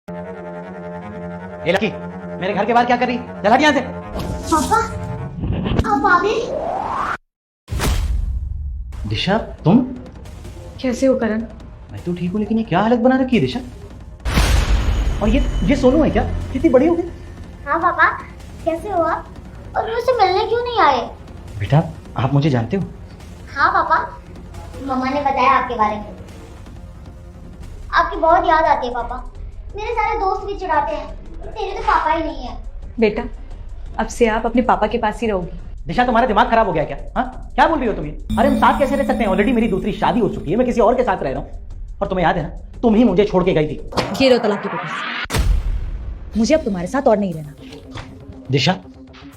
ए lucky, मेरे घर के बाहर क्या कर रही? चल हट यहाँ से। पापा, आप आ गए? दिशा, तुम? कैसे हो करण? मैं तो ठीक हूँ, लेकिन ये क्या हालत बना रखी है दिशा? और ये सोनू है क्या? कितनी बड़ी हो गई? हाँ पापा, कैसे हो आप? और मुझसे मिलने क्यों नहीं आए? बेटा, आप मुझे जानते हो? हाँ पापा, मम्मा ने बताया आपके बारे में। आपकी बहुत याद आती है पापा। मेरे सारे दोस्त भी चिढ़ाते हैं, तेरे तो पापा ही नहीं है। बेटा, अब से आप अपने पापा के पास ही रहोगी। दिशा, तुम्हारा दिमाग खराब हो गया क्या? हाँ, क्या बोल रही हो तुम ये? अरे हम साथ कैसे रह सकते हैं? ऑलरेडी मेरी दूसरी शादी हो चुकी है, मैं किसी और के साथ रह रहा हूँ। और तुम्हें याद है ना, तुम ही मुझे छोड़ के गई थी। ये लो तलाक के पेपर्स। मुझे अब तुम्हारे साथ और नहीं रहना। दिशा,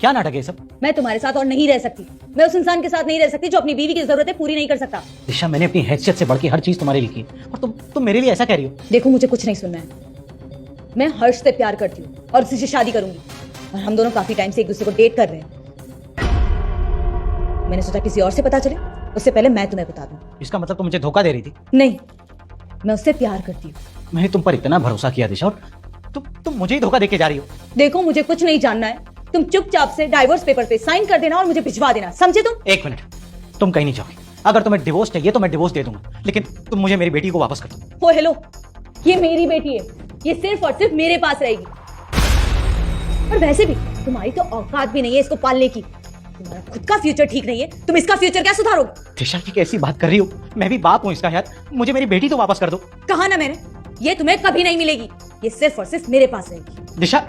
क्या नाटक है सब? मैं तुम्हारे साथ और नहीं रह सकती। मैं उस इंसान के साथ नहीं रह सकती जो अपनी बीवी की जरूरतें पूरी नहीं कर सकता। दिशा, मैंने अपनी हैसियत से बढ़ के हर चीज तुम्हारे लिए की, और तुम मेरे लिए ऐसा कह रही हो? देखो, मुझे कुछ नहीं सुनना है। मैं हर्ष से प्यार करती हूँ और उसी से शादी करूंगी, और हम दोनों काफी टाइम से एक दूसरे को डेट कर रहे हैं। मैंने सोचा किसी और से पता चले, उससे पहले मैं तुम्हें बता दूं। इसका मतलब तुम मुझे धोखा दे रही थी? नहीं, मैं उससे प्यार करती हूँ। मैंने तुम पर इतना भरोसा किया दिशा, और तुम मुझे ही धोखा देके जा रही हो। देखो, मुझे कुछ नहीं जानना है। तुम चुपचाप से डाइवोर्स पेपर पे साइन कर देना और मुझे भिजवा देना, समझे तुम? एक मिनट, तुम कहीं नहीं जाओगी। अगर तुम्हें डिवोर्स चाहिए तो मैं डिवोर्स दे दूंगा, लेकिन तुम मुझे मेरी बेटी को वापस कर दो। ओ हेलो, ये मेरी बेटी है, ये सिर्फ और सिर्फ मेरे पास रहेगी। और वैसे भी तुम्हारी तो औकात भी नहीं है इसको पालने की। तुम्हारा खुद का फ्यूचर ठीक नहीं है, तुम इसका फ्यूचर क्या सुधारोगे? दिशा, ये कैसी बात कर रही हो? मैं भी बाप हूं इसका यार, मुझे मेरी बेटी तो वापस कर दो। कहा ना मैंने, ये तुम्हें कभी नहीं मिलेगी। ये सिर्फ और सिर्फ मेरे पास रहेगी। दिशा,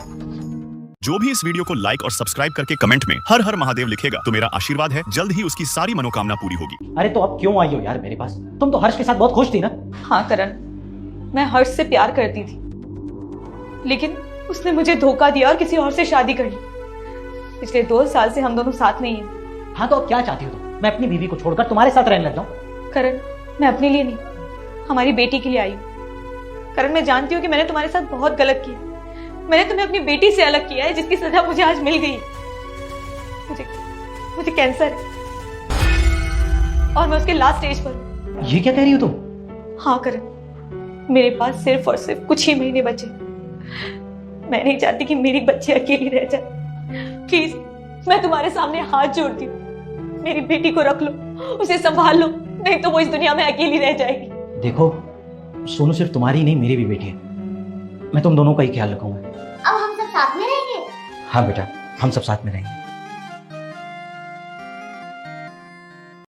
जो भी इस वीडियो को लाइक और सब्सक्राइब करके कमेंट में हर हर महादेव लिखेगा तो मेरा आशीर्वाद है, जल्द ही उसकी सारी मनोकामना पूरी होगी। अरे तो अब क्यों आई हो यार मेरे पास? तुम तो हर्ष के साथ बहुत खुश थी ना? हाँ करण, मैं हर्ष से प्यार करती थी, लेकिन उसने मुझे धोखा दिया और किसी और से शादी कर ली। पिछले 2 साल से हम दोनों साथ नहीं हैं। हाँ तो अब क्या चाहती हो तुम? मैं अपनी बीवी को छोड़कर तुम्हारे साथ रहने लग जाऊं? करण, मैं अपने लिए नहीं, हमारी बेटी के लिए आई हूँ। करण, मैं जानती हूँ कि मैंने तुम्हारे साथ बहुत गलत किया। मैंने तुम्हें अपनी बेटी से अलग किया है, जिसकी सजा मुझे आज मिल गई। मुझे कैंसर है और मैं उसके लास्ट स्टेज पर हूँ। ये क्या कह रही हो तुम? हाँ करण, मेरे पास सिर्फ और सिर्फ कुछ ही महीने बचे। मैं नहीं चाहती कि मेरी बच्ची अकेली रह जाए। प्लीज, मैं तुम्हारे सामने हाथ जोड़ती हूँ, मेरी बेटी को रख लो, उसे संभाल लो, नहीं तो वो इस दुनिया में अकेली रह जाएगी। देखो, सोनू सिर्फ तुम्हारी नहीं, मेरी भी बेटी है। मैं तुम दोनों का ही ख्याल रखूंगा। अब हम सब साथ में रहेंगे? हाँ बेटा, हम सब साथ में रहेंगे।